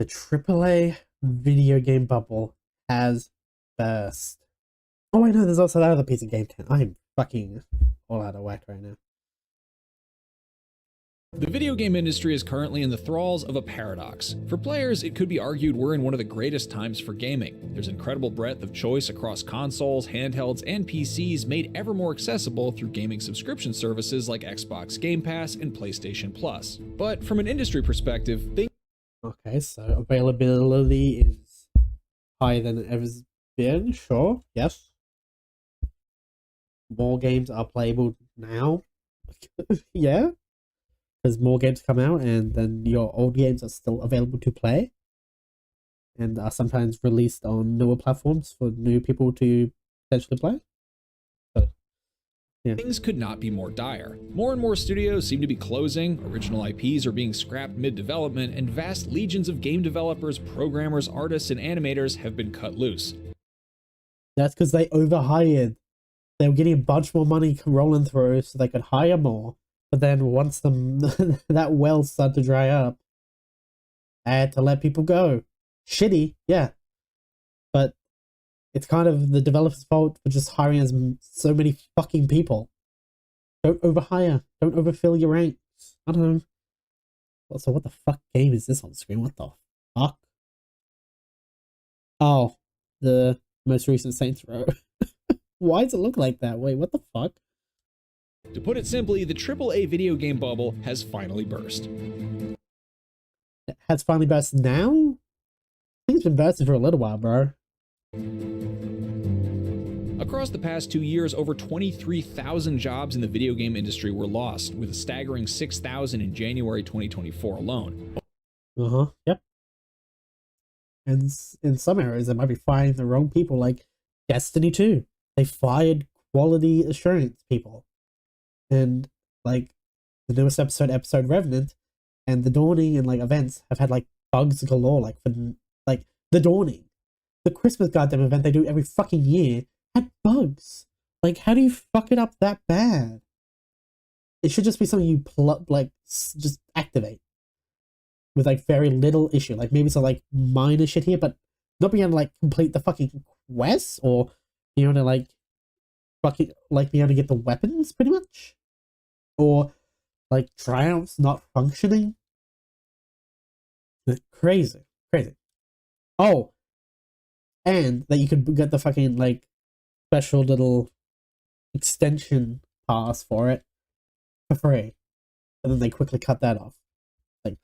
The AAA video game bubble has burst. Oh, I know, there's also that other piece of game content. I'm fucking all out of whack right now. The video game industry is currently in the thralls of a paradox. For players, it could be argued we're in one of the greatest times for gaming. There's incredible breadth of choice across consoles, handhelds, and PCs made ever more accessible through gaming subscription services like Xbox Game Pass and PlayStation Plus. But from an industry perspective, Okay, so availability is higher than it ever been, sure, yes. More games are playable now. Yeah. Because more games come out and then your old games are still available to play and are sometimes released on newer platforms for new people to potentially play. So, yeah. things could not be more dire. More and more studios seem to be closing, original IPs are being scrapped mid-development, and vast legions of game developers, programmers, artists, and animators have been cut loose. That's because they overhired. They were getting a bunch more money rolling through so they could hire more. But then once that well started to dry up, I had to let people go. Shitty, yeah. But it's kind of the developer's fault for just hiring so many fucking people. Don't overhire. Don't overfill your ranks. I don't know. Also, what the fuck game is this on the screen? What the fuck? Oh, the most recent Saints Row. Why does it look like that? Wait, what the fuck? To put it simply, the AAA video game bubble has finally burst. It has finally burst now? I think it's been bursting for a little while, bro. Across the past 2 years, over 23,000 jobs in the video game industry were lost, with a staggering 6,000 in January 2024 alone. Yep. And in some areas, they might be firing the wrong people, like Destiny 2. They fired quality assurance people. And like the newest episode Revenant, and The Dawning and like events have had like bugs galore. Like for like The Dawning, the Christmas goddamn event they do every fucking year had bugs. Like, how do you fuck it up that bad? It should just be something you just activate with like very little issue. Like maybe some like minor shit here, but not being able to like complete the fucking quest or being able to like fucking like being able to get the weapons pretty much. Or like triumphs not functioning. Crazy. Oh, and that you could get the fucking like special little extension pass for it for free, and then they quickly cut that off. Like,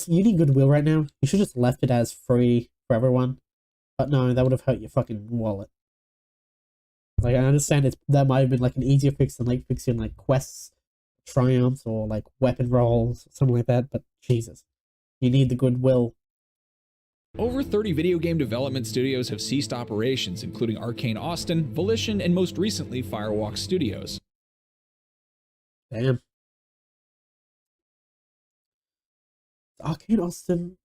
you need goodwill right now. You should just left it as free for everyone. But no, that would have hurt your fucking wallet. Like, I understand that might have been like an easier fix than like fixing like quests, triumphs, or like weapon rolls, something like that, but Jesus. You need the goodwill. Over 30 video game development studios have ceased operations, including Arcane Austin, Volition, and most recently Firewalk Studios. Damn. Arcane Austin.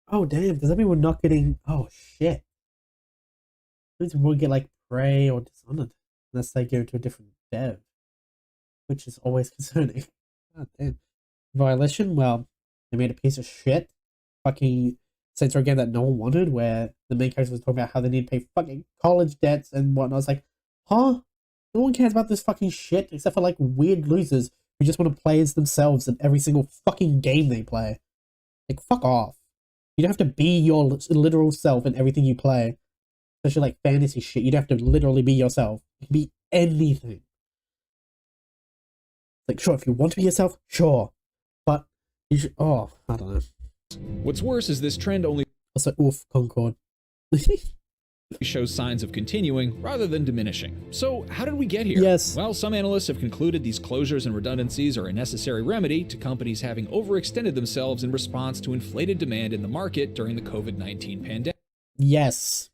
Oh damn, does that mean we're not getting oh shit. That means we won't get like Prey or Dishonored unless they go to a different dev. Which is always concerning. God damn. Violation, well, they made a piece of shit fucking Saints Row game that no one wanted, where the main character was talking about how they need to pay fucking college debts and whatnot. I was like, huh? No one cares about this fucking shit except for like weird losers who just want to play as themselves in every single fucking game they play. Like, fuck off. You don't have to be your literal self in everything you play. Especially like fantasy shit. You don't have to literally be yourself. You can be anything. Like, sure, if you want to be yourself, sure. But you should, oh, I don't know. What's worse is this trend only Also, oof, Concord. shows signs of continuing rather than diminishing. So how did we get here? Yes. Well, some analysts have concluded these closures and redundancies are a necessary remedy to companies having overextended themselves in response to inflated demand in the market during the COVID-19 pandemic. Yes.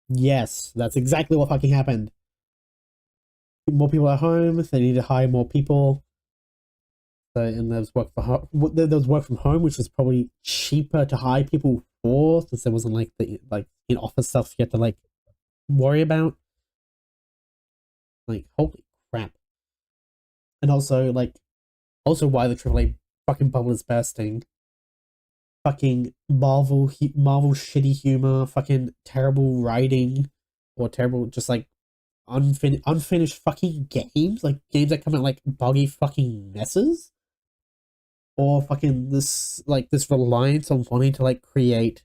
Yes, that's exactly what fucking happened. more people at home. They need to hire more people. So, and there's work for home. There was work from home, which was probably cheaper to hire people for, since there wasn't like the in office stuff you had to like worry about. Like, holy crap! And also why the AAA fucking bubble is bursting. Fucking Marvel shitty humor, fucking terrible writing, or terrible just like unfinished fucking games, like games that come out like buggy fucking messes, or fucking this reliance on wanting to like create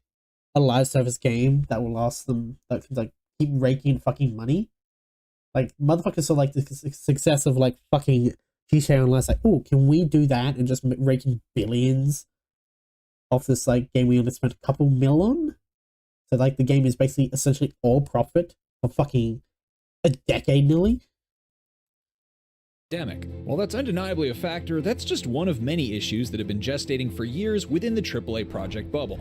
a live service game that will last them, that can like keep raking fucking money. Like motherfuckers saw like the success of like fucking GTA Online, like, oh, can we do that and just raking billions off this like game we only spent a couple mil on? So like the game is basically essentially all profit for fucking a decade nearly. Pandemic. While that's undeniably a factor, that's just one of many issues that have been gestating for years within the AAA project bubble.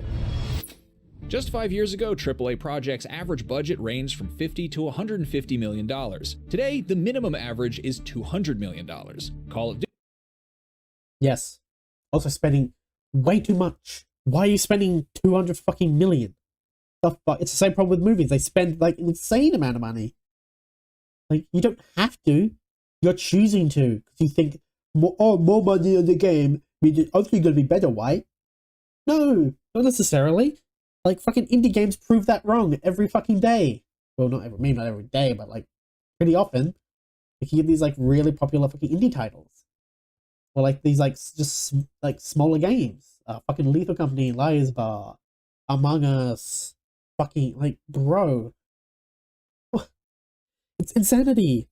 Just 5 years ago, AAA projects' average budget ranged from $50 to $150 million. Today, the minimum average is $200 million. Call of Duty. Yes. Also spending way too much. Why are you spending 200 fucking million? The fuck? It's the same problem with movies. They spend like an insane amount of money. Like, you don't have to. You're choosing to because you think more money on the game means it's obviously going to be better, right? No, not necessarily. Like, fucking indie games prove that wrong every fucking day. Well, not every day, but like pretty often. You can get these like really popular fucking indie titles, or like these like just like smaller games. Fucking Lethal Company, Liars Bar, Among Us, fucking like, bro, it's insanity.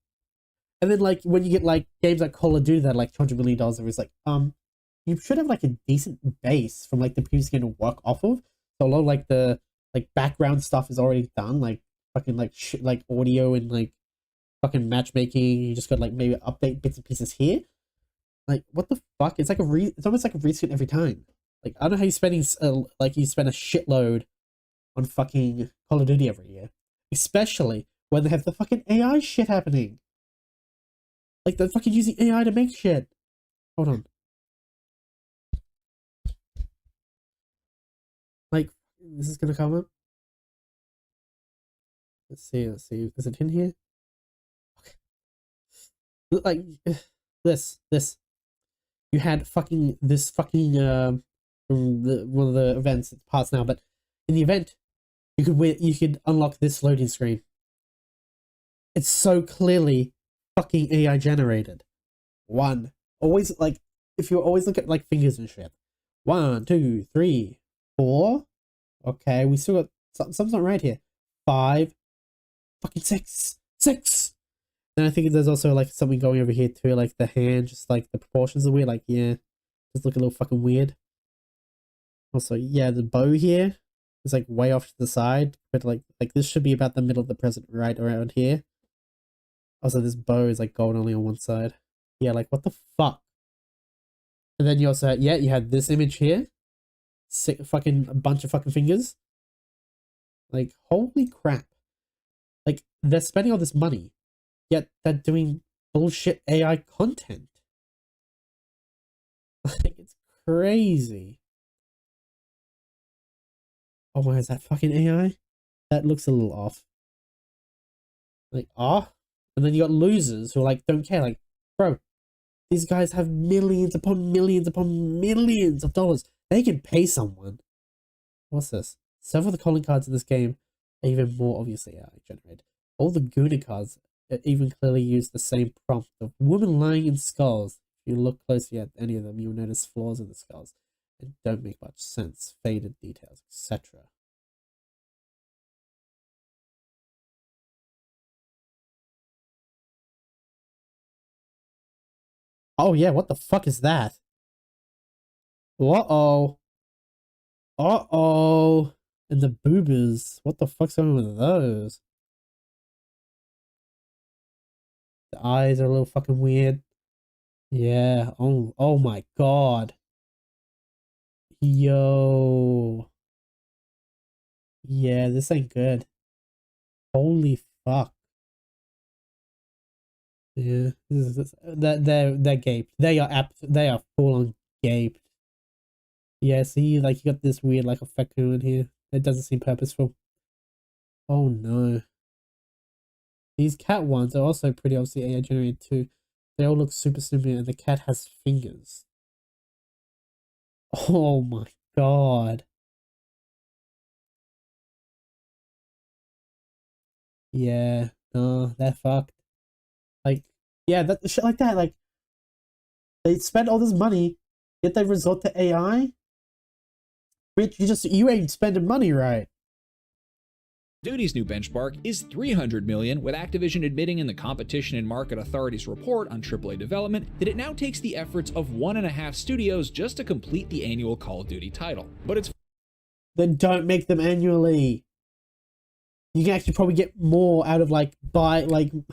And then like when you get like games like Call of Duty that are like $200 million, it's like you should have like a decent base from like the previous game to work off of. So a lot of like the like background stuff is already done, like fucking like shit, like audio and like fucking matchmaking. You just got like maybe update bits and pieces here. Like, what the fuck? It's like it's almost like a reskin every time. Like, I don't know how you're spending like you spend a shitload on fucking Call of Duty every year, especially when they have the fucking AI shit happening. Like, they're fucking using AI to make shit. Hold on. Like, this is gonna come up. Let's see. Is it in here? Okay. Like, this. You had fucking this fucking one of the events. It's past now, but in the event, you could unlock this loading screen. It's so clearly fucking AI generated. One, always like, if you always look at like fingers and shit. 1, 2, 3, 4. Okay, we still got something's not right here. 5, fucking 6. And I think there's also like something going over here too, like the hand, just like the proportions are weird. Like, yeah, just look a little fucking weird. Also, yeah, the bow here is like way off to the side, but like this should be about the middle of the present, right around here. Also, this bow is like gold only on one side. Yeah, like what the fuck? And then you also had, yeah, you had this image here. Fucking a bunch of fucking fingers. Like, holy crap. Like, they're spending all this money, yet they're doing bullshit AI content. Like, it's crazy. Oh my, is that fucking AI? That looks a little off. Like, and then you got losers who like don't care. Like, bro, these guys have millions upon millions upon millions of dollars. They can pay someone. What's this? Several of the calling cards in this game are even more obviously AI generated. All the Guna cards even clearly use the same prompt of women lying in skulls. If you look closely at any of them, you'll notice flaws in the skulls and don't make much sense, faded details, etc. Oh yeah, what the fuck is that? Uh-oh. Uh-oh. And the boobas. What the fuck's going on with those? The eyes are a little fucking weird. Yeah. Oh my god. Yo. Yeah, this ain't good. Holy fuck. Yeah, they're gaped. They are full on gaped. Yeah, see, like you got this weird like effect going here. It doesn't seem purposeful. Oh no. These cat ones are also pretty obviously AI generated too. They all look super similar and the cat has fingers. Oh my god. Yeah, no, they're fucked. Like, yeah, that shit like that, like they spend all this money, yet they resort to AI. Bitch, you ain't spending money right. Duty's new benchmark is 300 million, with Activision admitting in the Competition and Market Authority's report on AAA development that it now takes the efforts of 1.5 studios just to complete the annual Call of Duty title. But it's Then don't make them annually. You can actually probably get more out of waiting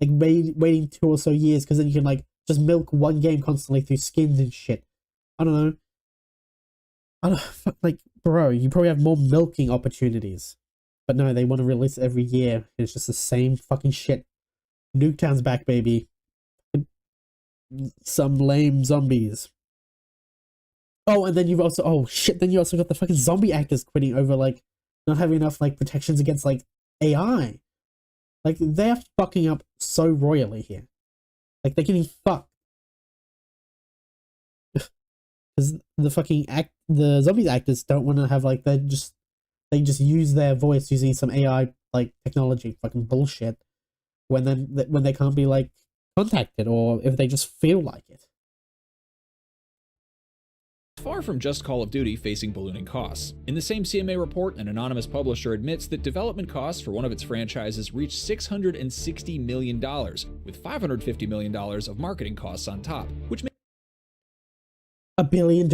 2 or so years, because then you can like just milk one game constantly through skins and shit. I don't know. I don't like, bro. You probably have more milking opportunities, but no, they want to release it every year. It's just the same fucking shit. Nuketown's back, baby. Some lame zombies. Oh, and then you've also then you also got the fucking zombie actors quitting over like not having enough like protections against like AI. Like they're fucking up so royally here. Like they're getting fucked because the zombies actors don't want to have like they just use their voice using some AI like technology, fucking bullshit. When they can't be like contacted or if they just feel like it. far from just Call of Duty facing ballooning costs. In the same CMA report, an anonymous publisher admits that development costs for one of its franchises reached $660 million, with $550 million of marketing costs on top, which makes $1 billion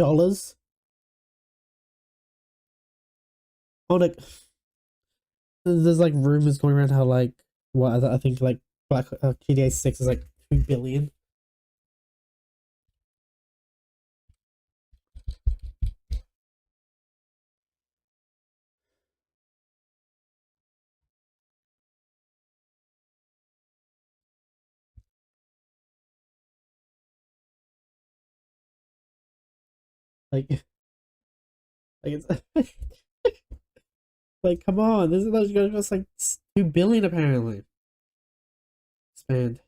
on a. There's like rumors going around how like what I think like GTA 6 is like 2 billion. Like it's like come on, this is like 2 billion apparently. Expand.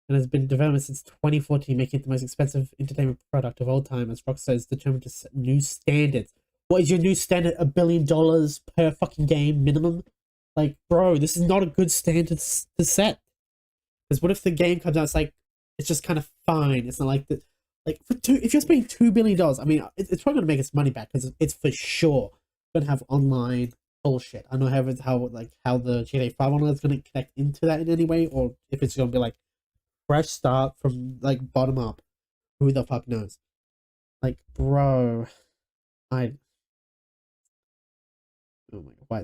And has been in development since 2014, making it the most expensive entertainment product of all time, as Rockstar is determined to set new standards. What is your new standard? $1 billion per fucking game minimum? Like, bro, this is not a good standard to set. Because what if the game comes out, it's just kind of fine. It's not like the like if you're spending $2 billion, I mean, it's probably gonna make its money back because it's for sure gonna have online bullshit. I don't know how the GTA 5 online is gonna connect into that in any way, or if it's gonna be like fresh start from like bottom up. Who the fuck knows? Like, bro, I oh my god, why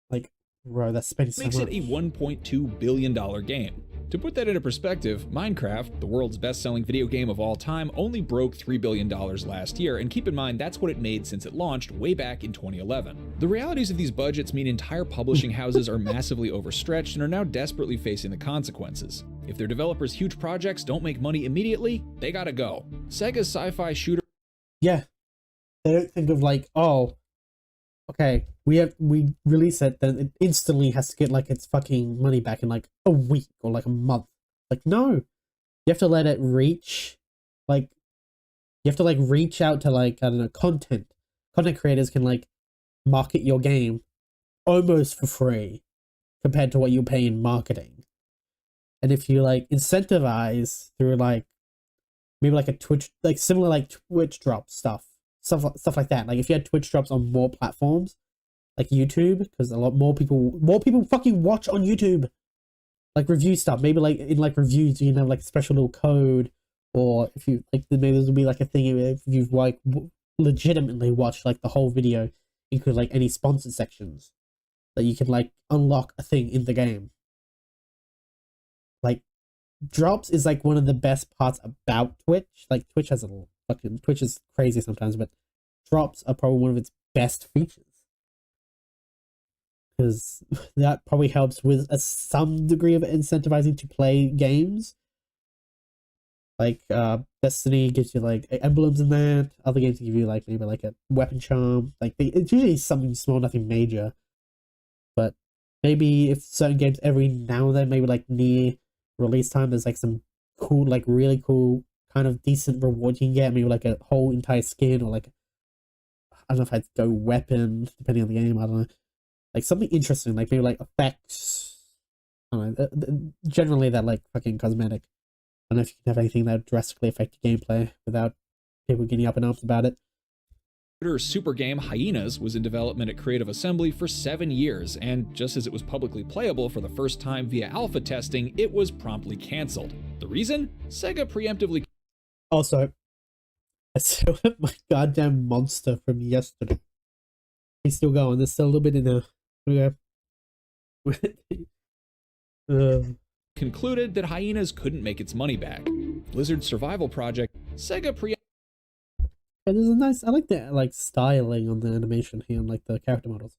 like, bro, that's spending so makes much. it a $1.2 billion game. To put that into perspective, Minecraft, the world's best-selling video game of all time, only broke $3 billion last year, and keep in mind that's what it made since it launched way back in 2011. The realities of these budgets mean entire publishing houses are massively overstretched and are now desperately facing the consequences. If their developers' huge projects don't make money immediately, they gotta go. Sega's sci-fi shooter Yeah, they don't think of like, oh, okay, we release it, then it instantly has to get like its fucking money back in like a week or like a month. Like, no, you have to let it reach, like, you have to like reach out to like I don't know content creators can like market your game almost for free compared to what you pay in marketing. And if you like incentivize through like maybe like a Twitch, like similar like Twitch drop stuff like that. Like if you had Twitch drops on more platforms, like YouTube, because a lot more people fucking watch on YouTube. Like review stuff, maybe like in like reviews, you can have like a special little code, or if you like, maybe there'll be like a thing if you've like legitimately watched like the whole video, include like any sponsored sections that you can like unlock a thing in the game. Like drops is like one of the best parts about Twitch. Like Twitch is crazy sometimes, but drops are probably one of its best features. because that probably helps with some degree of incentivizing to play games. Like Destiny gives you like emblems in that. Other games give you like maybe like a weapon charm. Like it's usually something small, nothing major. But maybe if certain games every now and then, maybe like near release time, there's like some cool, like really cool kind of decent reward you can get. Maybe like a whole entire skin, or like I don't know if I'd go weapon depending on the game. I don't know, like something interesting, like maybe like effects. I don't know. Generally, that like fucking cosmetic. I don't know if you can have anything that would drastically affect your gameplay without people getting up in arms about it. Super game Hyenas was in development at Creative Assembly for 7 years, and just as it was publicly playable for the first time via alpha testing, it was promptly cancelled. The reason? Sega preemptively. Also, I still have my goddamn monster from yesterday. He's still going. There's still a little bit in there. Okay. Concluded that Hyenas couldn't make its money back. Blizzard's survival project, Sega And there's a nice, I like the like styling on the animation here, and like the character models.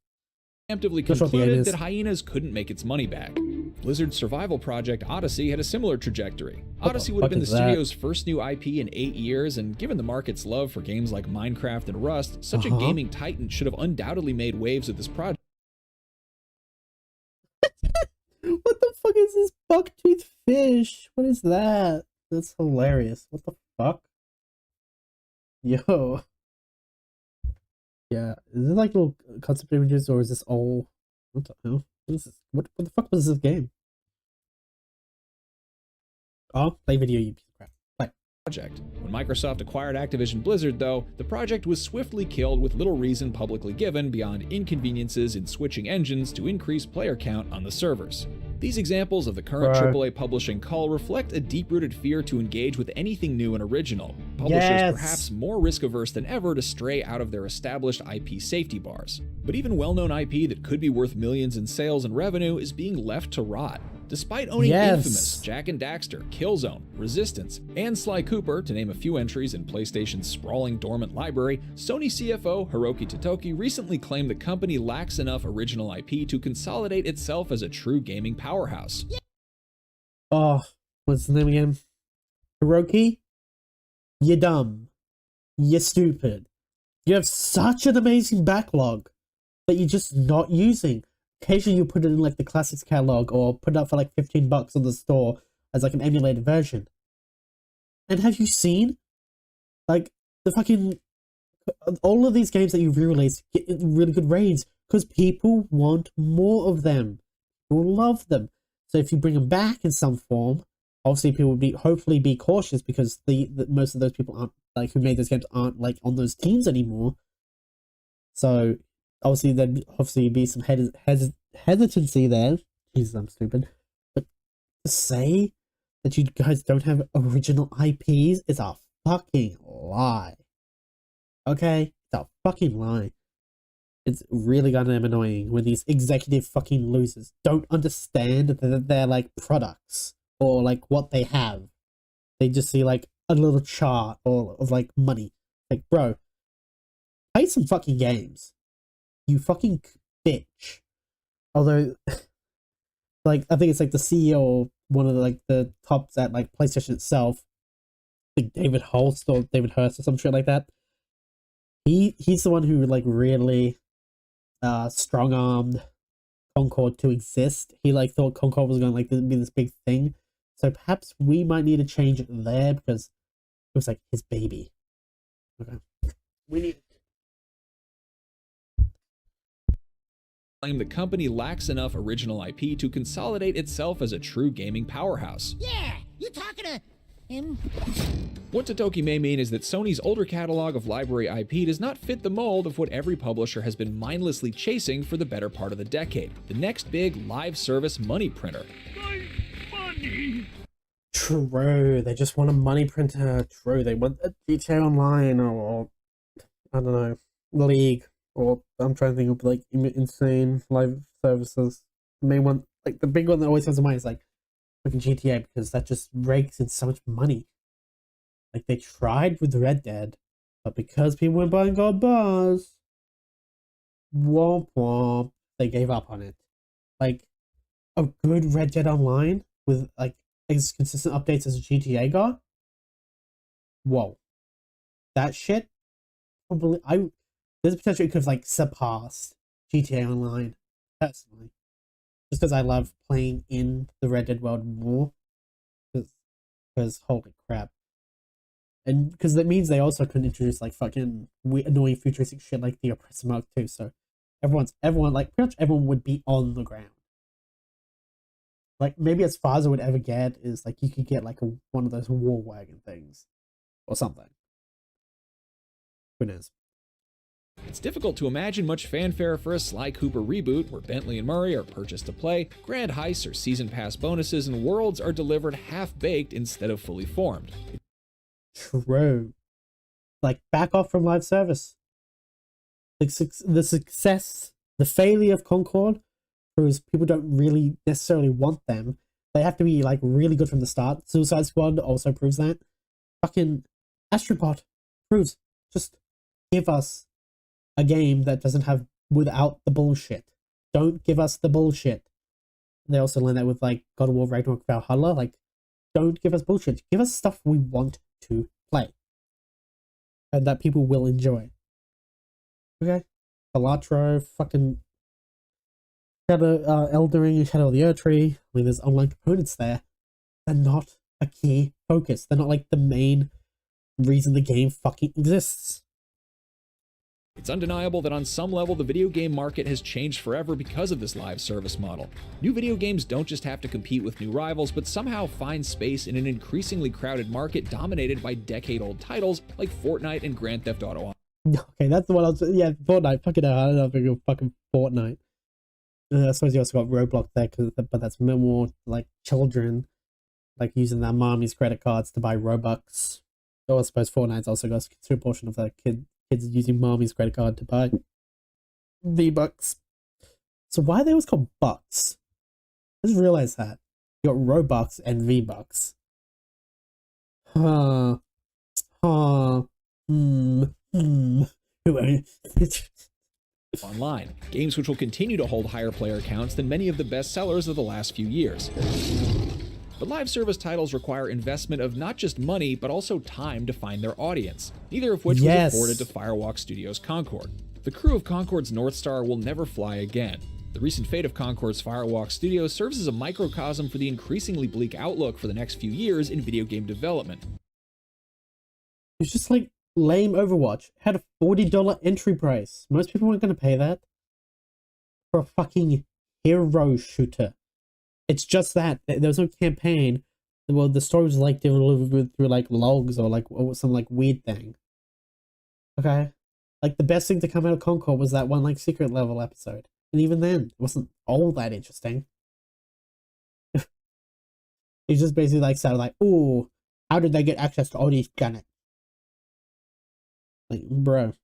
preemptively concluded that Hyenas couldn't make its money back. Blizzard's survival project Odyssey had a similar trajectory. Odyssey would have been the studio's first new IP in 8 years, and given the market's love for games like Minecraft and Rust, such a gaming titan should have undoubtedly made waves with this project. What the fuck is this bucktooth fish? What is that? That's hilarious. What the fuck? Yo. Yeah, is it like little concept images, or is this all? What the hell? What is this? What the fuck was this game? Oh, play video, you piece of crap. Play. Project. When Microsoft acquired Activision Blizzard, though, the project was swiftly killed with little reason publicly given beyond inconveniences in switching engines to increase player count on the servers. These examples of the current AAA publishing cull reflect a deep-rooted fear to engage with anything new and original. Publishers perhaps more risk-averse than ever to stray out of their established IP safety bars. But even well-known IP that could be worth millions in sales and revenue is being left to rot. Despite owning Infamous, Jak and Daxter, Killzone, Resistance, and Sly Cooper, to name a few entries in PlayStation's sprawling dormant library, Sony CFO Hiroki Totoki recently claimed the company lacks enough original IP to consolidate itself as a true gaming powerhouse. Oh, what's the name again? Hiroki? You're dumb. You're stupid. You have such an amazing backlog that you're just not using. Occasionally you put it in like the classics catalog, or put it up for like $15 on the store as like an emulated version. And have you seen like the fucking all of these games that you've re-released get really good ratings because people want more of them. People love them. So if you bring them back in some form, obviously people would hopefully be cautious, because the most of those people aren't like who made those games aren't like on those teams anymore. So obviously there'd be some hesitancy there. Jesus, I'm stupid. But to say that you guys don't have original IPs is a fucking lie. Okay? It's a fucking lie. It's really goddamn annoying when these executive fucking losers don't understand that they're like products, or like what they have. They just see like a little chart or of like money. Like, bro, play some fucking games. You fucking bitch. Although, like, I think it's like the CEO, one of the, like, the tops at, like, PlayStation itself, I think David Holst or David Hurst or some shit like that. He's the one who, like, really strong-armed Concord to exist. He, like, thought Concord was going to, like, be this big thing. So perhaps we might need to change it there, because it was, like, his baby. Okay. We need... Claim the company lacks enough original IP to consolidate itself as a true gaming powerhouse. Yeah, you talking to him? What Totoki may mean is that Sony's older catalog of library IP does not fit the mold of what every publisher has been mindlessly chasing for the better part of the decade: the next big live service money printer. Money. True, they just want a money printer. True, they want a GTA Online, or I don't know, League. Or I'm trying to think of like insane live services. The main one, like the big one that always comes to mind, is like fucking GTA, because that just rakes in so much money. Like they tried with Red Dead, but because people were buying gold bars, womp womp, they gave up on it. Like, a good Red Dead Online with like as consistent updates as GTA got. Whoa, that shit. Probably, there's potential it could have like surpassed GTA Online personally, just because I love playing in the Red Dead world more. Because holy crap. And because that means they also can introduce like fucking annoying futuristic shit like the Oppressor Mark too. So everyone like pretty much everyone would be on the ground. Like maybe as far as I would ever get is like you could get like one of those war wagon things or something. Who knows? It's difficult to imagine much fanfare for a Sly Cooper reboot where Bentley and Murray are purchased to play, grand heists or season pass bonuses, and worlds are delivered half-baked instead of fully formed. True. Like, back off from live service. The success, the failure of Concord proves people don't really necessarily want them. They have to be, like, really good from the start. Suicide Squad also proves that. Fucking Astropod proves. Just give us a game that doesn't have, without the bullshit. Don't give us the bullshit. They also learned that with, like, God of War Ragnarok Valhalla. Like, don't give us bullshit. Give us stuff we want to play. And that people will enjoy. Okay? Balatro, fucking Shadow, Elden Ring and Shadow of the Erdtree. I mean, there's online components there. They're not a key focus. They're not, like, the main reason the game fucking exists. It's undeniable that on some level the video game market has changed forever because of this live service model. New video games don't just have to compete with new rivals, but somehow find space in an increasingly crowded market dominated by decade-old titles like Fortnite and Grand Theft Auto. Okay, that's the one I was... Yeah, Fortnite. Fucking hell, I don't know if it's fucking Fortnite. I suppose you also got Roblox there, but that's more like children, like using their mommy's credit cards to buy Robux. Oh, I suppose Fortnite's also got a considerable portion of their kids using mommy's credit card to buy V-Bucks. So why are they always called Bucks? I just realized that. You got Robux and V-Bucks. Online, games which will continue to hold higher player counts than many of the best sellers of the last few years. But live service titles require investment of not just money, but also time to find their audience, neither of which was afforded to Firewalk Studios' Concord. The crew of Concord's North Star will never fly again. The recent fate of Concord's Firewalk Studios serves as a microcosm for the increasingly bleak outlook for the next few years in video game development. It's just like lame Overwatch. It had a $40 entry price. Most people weren't going to pay that for a fucking hero shooter. It's just that there was no campaign. Well, the story was like delivered through like logs or like some like weird thing. Okay, like the best thing to come out of Concord was that one like secret level episode, and even then, it wasn't all that interesting. It just basically like sounded like, "Ooh, how did they get access to all these planets?" Like, bro,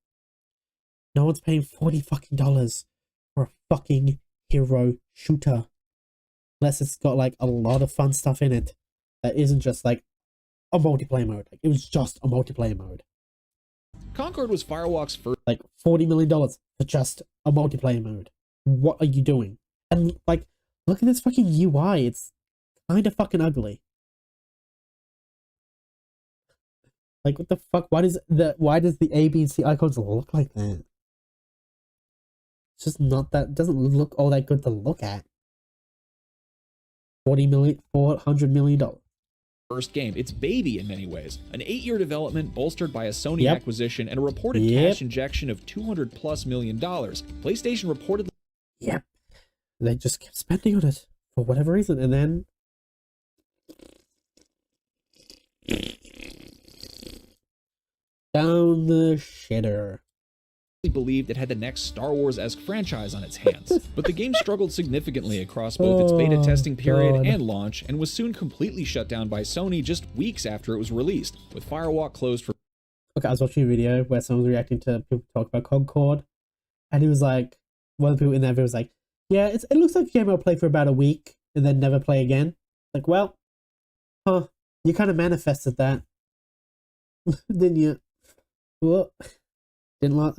no one's paying $40 fucking for a fucking hero shooter. Unless it's got like a lot of fun stuff in it that isn't just like a multiplayer mode. Like it was just a multiplayer mode. Concord was Firewalk's first, like $40 million for just a multiplayer mode. What are you doing? And like, look at this fucking UI. It's kind of fucking ugly. Like what the fuck? Why does the A, B, and C icons look like that? It's just not that. It doesn't look all that good to look at. $400 million. First game, its baby in many ways. An 8-year development bolstered by a Sony acquisition and a reported cash injection of $200+ million. PlayStation reportedly... Yep. They just kept spending on it for whatever reason, and then... down the shitter. Believed it had the next Star Wars-esque franchise on its hands, but the game struggled significantly across both its beta testing period and launch, and was soon completely shut down by Sony just weeks after it was released, with Firewalk closed for... Okay, I was watching a video where someone was reacting to people talk about Concord, and he was like, one of the people in that video was like, yeah, it looks like a game I'll play for about a week, and then never play again. Like, well, you kind of manifested that, didn't you? What? Didn't like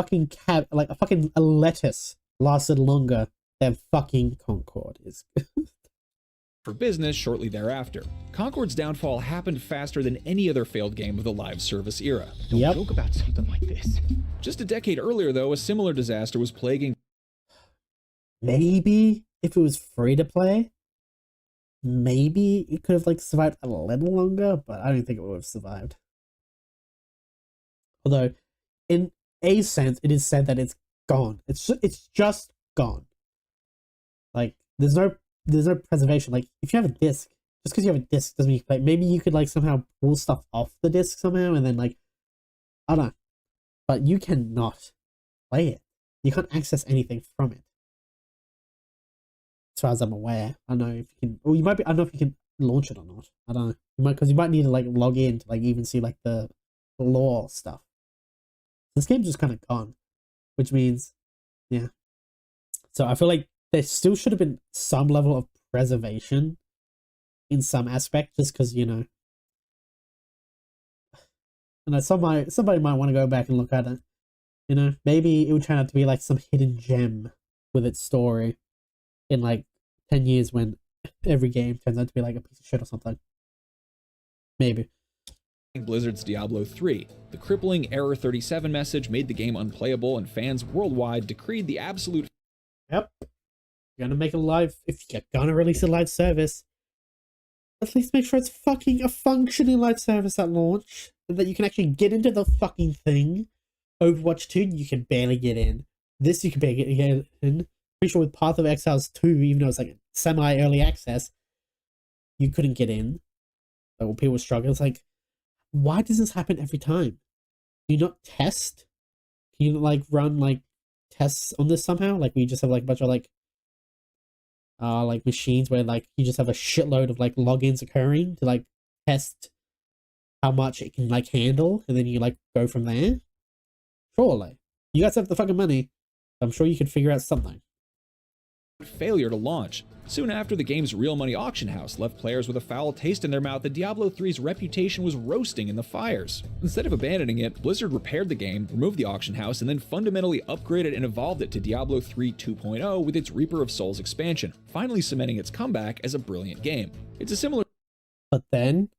fucking like a fucking lettuce lasted longer than fucking Concord is. for business shortly thereafter. Concord's downfall happened faster than any other failed game of the live service era. Yep. Joke about something like this. Just a decade earlier, though, a similar disaster was plaguing Maybe if it was free to play, maybe it could have like survived a little longer, but I don't think it would have survived. Although, in a sense, it is said that it's gone. It's just gone. Like there's no preservation. Like if you have a disc, just because you have a disc doesn't mean you can play. Maybe you could like somehow pull stuff off the disc somehow, and then like I don't know, but you cannot play it. You can't access anything from it. As far as I'm aware, I don't know if you can, or you might be. I don't know if you can launch it or not. I don't know. You might, because you might need to like log in to like even see like the lore stuff. This game's just kind of gone, which means, yeah. So I feel like there still should have been some level of preservation in some aspect, just because somebody might want to go back and look at it. Maybe it would turn out to be like some hidden gem with its story in like 10 years when every game turns out to be like a piece of shit or something. Maybe. Blizzard's Diablo 3. The crippling Error 37 message made the game unplayable, and fans worldwide decreed the absolute. Yep. You're gonna make a live, if you're gonna release a live service, at least make sure it's fucking a functioning live service at launch, and that you can actually get into the fucking thing. Overwatch 2, you can barely get in. This, you can barely get in. Pretty sure with Path of Exiles 2, even though it's like semi-early access, you couldn't get in. So people were struggling. It's like, why does this happen every time? Do you not test? Can you like run like tests on this somehow? Like we just have like a bunch of like machines where like you just have a shitload of like logins occurring to like test how much it can like handle, and then you like go from there. Surely you guys have the fucking money. I'm sure you could figure out something. Failure to launch. Soon after, the game's real money auction house left players with a foul taste in their mouth that Diablo 3's reputation was roasting in the fires. Instead of abandoning it, Blizzard repaired the game, removed the auction house, and then fundamentally upgraded and evolved it to Diablo 3 2.0 with its Reaper of Souls expansion, finally cementing its comeback as a brilliant game. It's a similar. But then,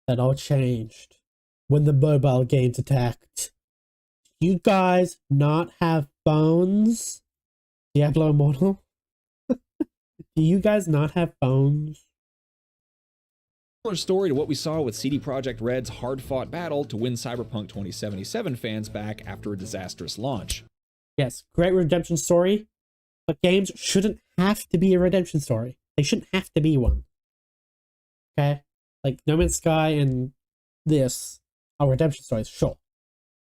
that all changed when the mobile games attacked. You guys not have phones? Diablo Immortal? Do you guys not have phones? Similar story to what we saw with CD Projekt Red's hard-fought battle to win Cyberpunk 2077 fans back after a disastrous launch. Yes, great redemption story, but games shouldn't have to be a redemption story. They shouldn't have to be one. Okay? Like, No Man's Sky and this are redemption stories, sure.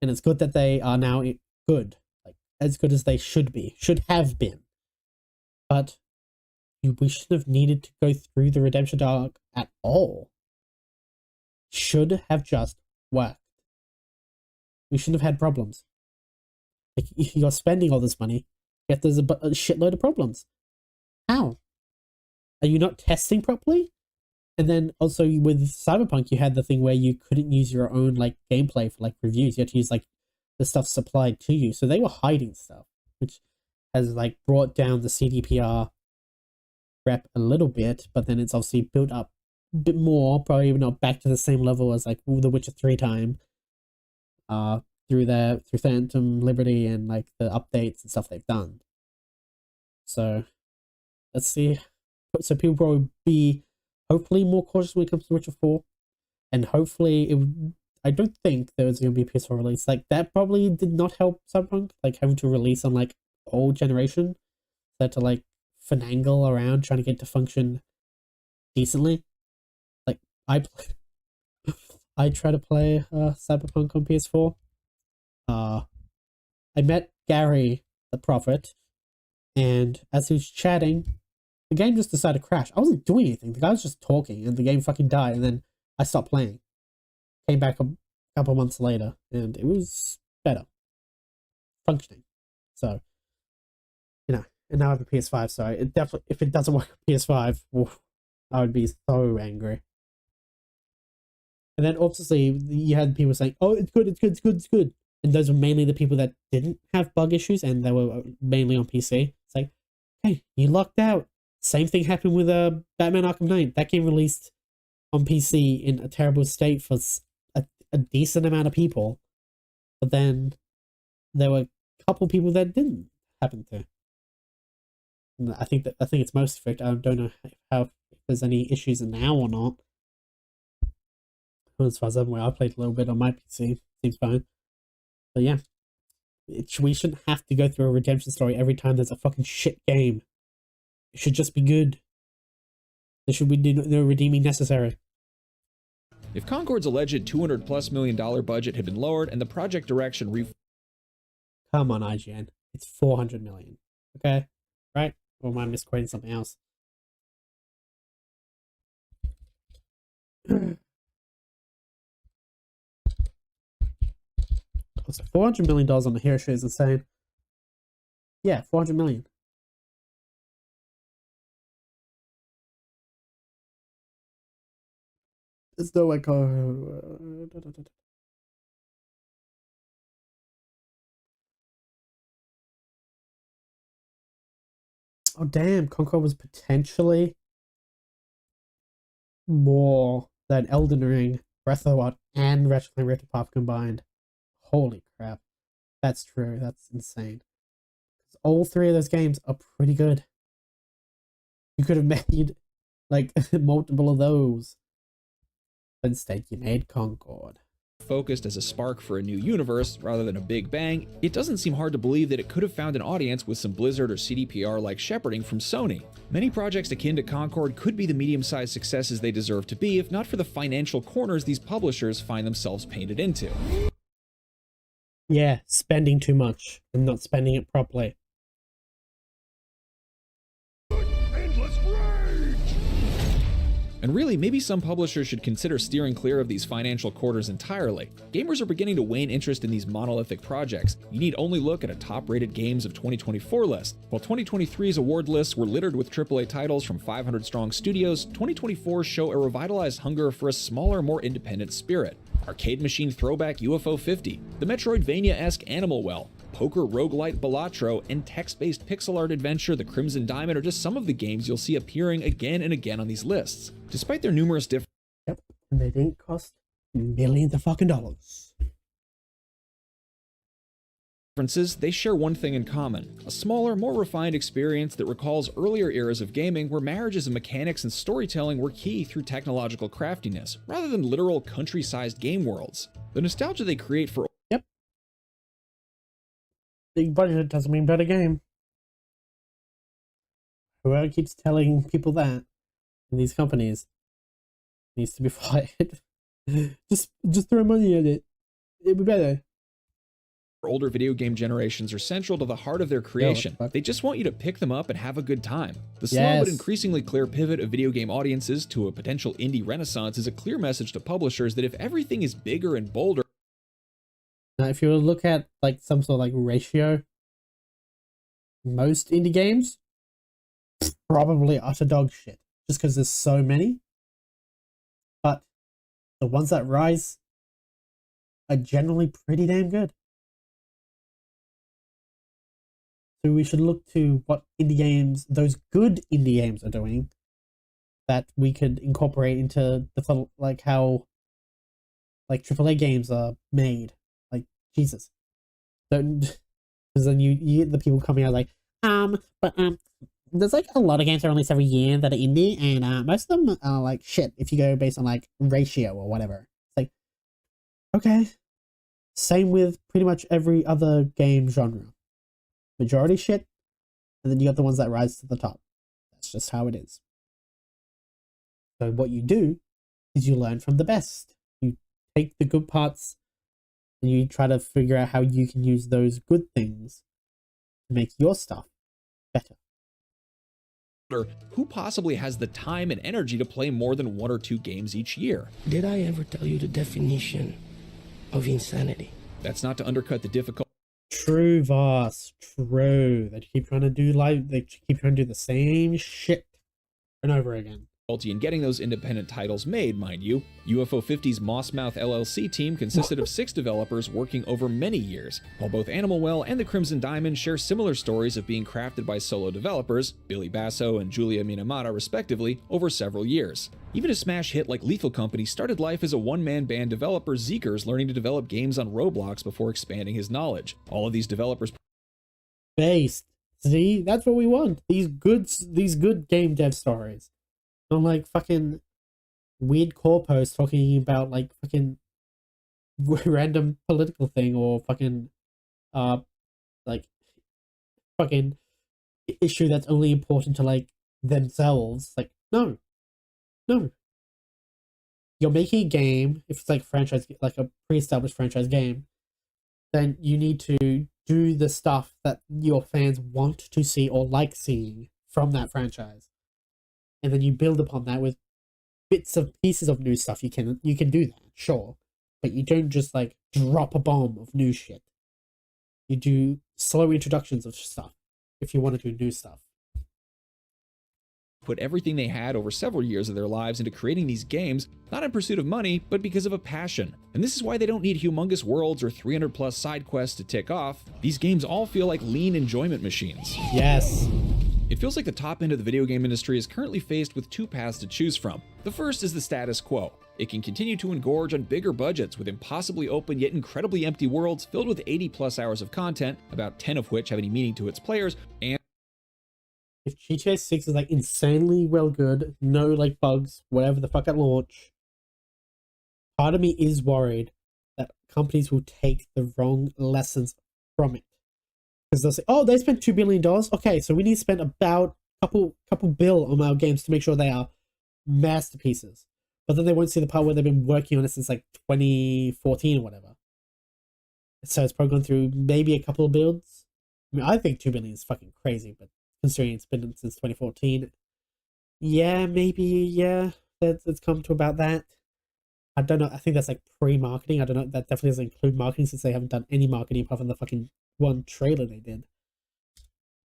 And it's good that they are now good. Like, as good as they should be. Should have been. But we shouldn't have needed to go through the redemption arc at all. Should have just worked. We shouldn't have had problems. Like, you're spending all this money, yet there's a shitload of problems. How? Are you not testing properly? And then also with Cyberpunk, you had the thing where you couldn't use your own like gameplay for like reviews. You had to use like the stuff supplied to you. So they were hiding stuff, which has like brought down the CDPR rep a little bit, but then it's obviously built up a bit more, probably not back to the same level as like The Witcher 3 time, through Phantom Liberty and like the updates and stuff they've done. So let's see. So people probably be hopefully more cautious when it comes to Witcher 4, and hopefully I don't think there was going to be a PS4 release. Like that probably did not help Cyberpunk, like having to release on like old generation, so to like finagle around trying to get it to function decently. Like I try to play Cyberpunk on PS4. I met Gary the Prophet, and as he was chatting, the game just decided to crash. I wasn't doing anything. The guy was just talking, and the game fucking died, and then I stopped playing. Came back a couple months later, and it was better. Functioning. So, and now I have a PS5, so it definitely, if it doesn't work on PS5, oof, I would be so angry. And then obviously, you had people saying, oh, it's good, it's good, it's good, it's good. and those were mainly the people that didn't have bug issues, and they were mainly on PC. It's like, hey, you lucked out. Same thing happened with Batman Arkham Knight. That game released on PC in a terrible state for a decent amount of people, but then there were a couple people that didn't happen to. And I think it's most affected. I don't know if there's any issues now or not. As far as I'm aware, I played a little bit on my PC. Seems fine. But yeah, we shouldn't have to go through a redemption story every time there's a fucking shit game. It should just be good. There should be no redeeming necessary. If Concord's alleged $200+ million budget had been lowered and the project direction Come on, IGN. It's 400 million. Okay? Right? Or am I misquoting something else? So $400 million on the hero show is insane. Yeah, 400 million. There's no like oh damn, Concord was potentially more than Elden Ring, Breath of the Wild, and Ratchet & Clank Rift Apart combined. Holy crap. That's true. That's insane. All three of those games are pretty good. You could have made like multiple of those. Instead, you made Concord. Focused as a spark for a new universe rather than a big bang, it doesn't seem hard to believe that it could have found an audience with some Blizzard or CDPR-like shepherding from Sony. Many projects akin to Concord could be the medium-sized successes they deserve to be if not for the financial corners these publishers find themselves painted into. Yeah, spending too much and not spending it properly. Endless rage! And really, maybe some publishers should consider steering clear of these financial quarters entirely. Gamers are beginning to wane interest in these monolithic projects. You need only look at a top-rated games of 2024 list. While 2023's award lists were littered with AAA titles from 500-strong studios, 2024's show a revitalized hunger for a smaller, more independent spirit. Arcade machine throwback UFO 50, the Metroidvania-esque Animal Well, poker roguelite Balatro, and text-based pixel art adventure The Crimson Diamond are just some of the games you'll see appearing again and again on these lists. Despite their numerous Yep, and they didn't cost millions of fucking dollars. differences, they share one thing in common: a smaller, more refined experience that recalls earlier eras of gaming where marriages of mechanics and storytelling were key through technological craftiness, rather than literal country-sized game worlds. The nostalgia they create for Big budget doesn't mean better game. Whoever keeps telling people that in these companies needs to be fired. just throw money at it. It'd be better. older video game generations are central to the heart of their creation. They just want you to pick them up and have a good time. The slow but increasingly clear pivot of video game audiences to a potential indie renaissance is a clear message to publishers that if everything is bigger and bolder, now, if you were to look at like some sort of like ratio, most indie games probably utter dog shit just because there's so many. But the ones that rise are generally pretty damn good. So we should look to what indie games, those good indie games, are doing that we could incorporate into the like how like AAA games are made. Like Jesus, don't, because then you get the people coming out like but there's like a lot of games that are released every year that are indie, and most of them are like shit if you go based on like ratio or whatever. It's like, okay, same with pretty much every other game genre. Majority shit, and then you got the ones that rise to the top. That's just how it is. So what you do is you learn from the best. You take the good parts and you try to figure out how you can use those good things to make your stuff better. who possibly has the time and energy to play more than 1 or 2 games each year? Did I ever tell you the definition of insanity? That's not to undercut the difficulty. True, Voss. True. They keep trying to do the same shit and over again. in getting those independent titles made, mind you. UFO 50's Mossmouth LLC team consisted of 6 developers working over many years, while both Animal Well and the Crimson Diamond share similar stories of being crafted by solo developers, Billy Basso and Julia Minamata respectively, over several years. Even a smash hit like Lethal Company started life as a one-man band developer Zeekers learning to develop games on Roblox before expanding his knowledge. All of these developers Based. See, that's what we want. These good game dev stories. Not like fucking weird core posts talking about like fucking random political thing or fucking like fucking issue that's only important to like themselves. Like, no. You're making a game, if it's like a franchise, like a pre-established franchise game, then you need to do the stuff that your fans want to see or like seeing from that franchise. And then you build upon that with bits of pieces of new stuff. You can do that, sure. But you don't just like drop a bomb of new shit. You do slow introductions of stuff if you want to do new stuff. put everything they had over several years of their lives into creating these games, not in pursuit of money, but because of a passion. And this is why they don't need humongous worlds or 300 plus side quests to tick off. These games all feel like lean enjoyment machines. Yes. It feels like the top end of the video game industry is currently faced with two paths to choose from. The first is the status quo. It can continue to engorge on bigger budgets with impossibly open yet incredibly empty worlds filled with 80 plus hours of content, about 10 of which have any meaning to its players, and if GTA 6 is like insanely well good, no like bugs, whatever the fuck at launch, part of me is worried that companies will take the wrong lessons from it. Because they'll say, oh, they spent $2 billion. Okay, so we need to spend about couple bill on our games to make sure they are masterpieces. But then they won't see the part where they've been working on it since like 2014 or whatever. So it's probably gone through maybe a couple of builds. I mean, I think 2 billion is fucking crazy, but considering it's been since 2014, yeah, maybe, yeah, it's come to about that. I don't know. I think that's like pre-marketing. I don't know. That definitely doesn't include marketing since they haven't done any marketing apart from the fucking one trailer they did.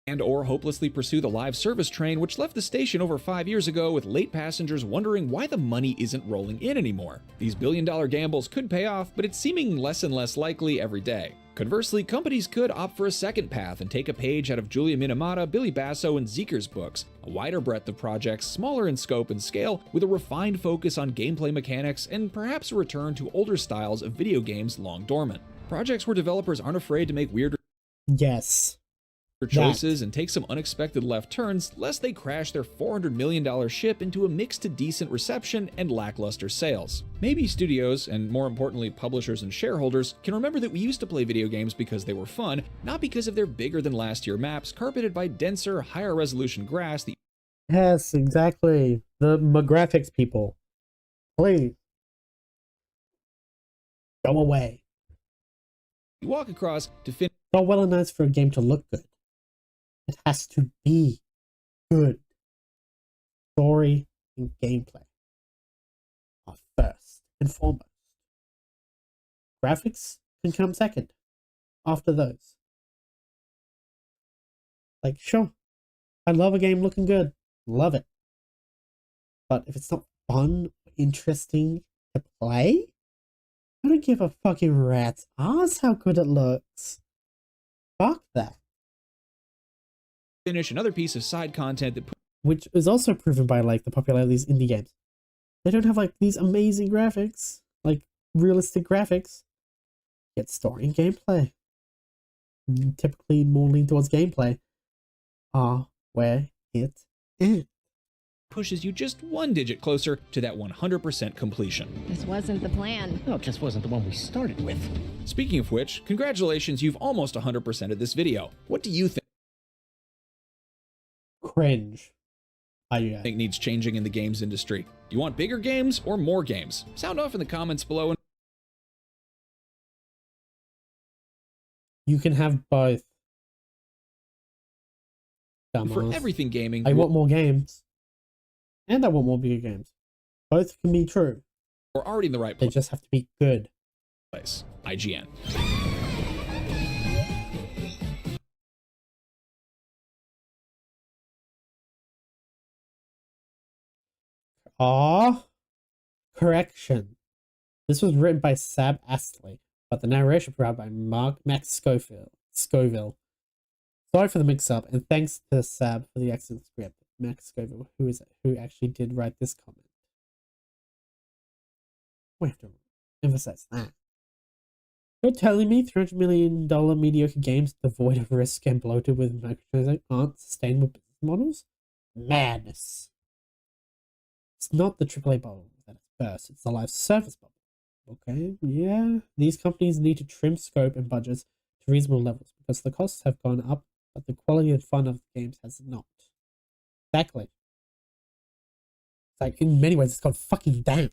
and or hopelessly pursue the live service train, which left the station over 5 years ago with late passengers wondering why the money isn't rolling in anymore. These billion-dollar gambles could pay off, but it's seeming less and less likely every day. Conversely, companies could opt for a second path and take a page out of Julia Minamata, Billy Basso, and Zeeker's books, a wider breadth of projects, smaller in scope and scale, with a refined focus on gameplay mechanics, and perhaps a return to older styles of video games long dormant. Projects where developers aren't afraid to make weirder Yes. choices and take some unexpected left turns, lest they crash their $400 million ship into a mixed to decent reception and lackluster sales. Maybe studios, and more importantly publishers and shareholders, can remember that we used to play video games because they were fun, not because of their bigger than last year maps carpeted by denser, higher resolution grass that Yes, exactly. The graphics people. Please. Go away. you walk across to finish. Not well and nice for a game to look good. It has to be good. Story and gameplay are first and foremost. Graphics can come second after those. Like, sure, I love a game looking good. Love it. But if it's not fun, interesting to play, I don't give a fucking rat's ass how good it looks. Fuck that. Finish another piece of side content that Which is also proven by like the popularity of these indie games. They don't have like these amazing graphics, like realistic graphics, yet story and gameplay, typically more lean towards gameplay, are where it is. pushes you just one digit closer to that 100% completion. This wasn't the plan. No, it just wasn't the one we started with. Speaking of which, congratulations, you've almost 100%ed this video. What do you think Cringe. IGN. needs changing in the games industry? Do you want bigger games or more games? Sound off in the comments below. And You can have both. for Dumbass. everything gaming, I you want more games. And I want more bigger games. Both can be true. are already in the right They just have to be good. place. IGN. Ah, correction. This was written by Sab Astley, but the narration provided by Max Scoville. Sorry for the mix-up, and thanks to Sab for the excellent script. Max Scoville, who actually did write this comment. We have to emphasize that. You're telling me $300 million mediocre games devoid of risk and bloated with microtransactions aren't sustainable business models? Madness. It's not the AAA bubble that it's burst, it's the live service bubble. Okay, yeah, these companies need to trim scope and budgets to reasonable levels because the costs have gone up, but the quality and fun of the games has not. Exactly. It's like, in many ways, it's gone fucking down.